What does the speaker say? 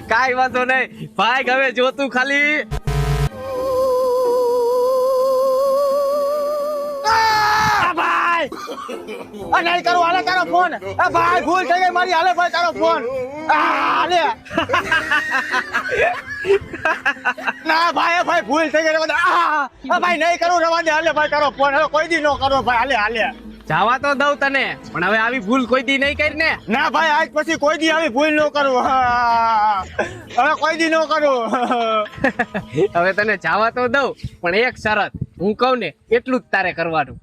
કાઈ વાંધો નહીં ભાઈ, હવે જોતું ખાલી. ભાઈ નહીં કરું, હાલે તારો ફોન. ભાઈ ભૂલ થઈ ગઈ મારી, હાલે ભાઈ તારો ફોન. હાલે ના ભાઈ, ભાઈ ભૂલ થઈ ગઈ. ભાઈ નહીં કરું, રવા દે. હાલે ભાઈ તારો ફોન. હવે કોઈ દી ન કરો ભાઈ. હાલે હાલે જવા તો દઉં તને, પણ હવે આવી ભૂલ કોઈ દી નહીં કરી ને. ના ભાઈ, આજ પછી કોઈ દી આવી ભૂલ ન કરું. હવે કોઈ દી ન કરું. હવે તને જવા તો દઉં, પણ એક શરત, હું કહું ને એટલું જ તારે કરવાનું.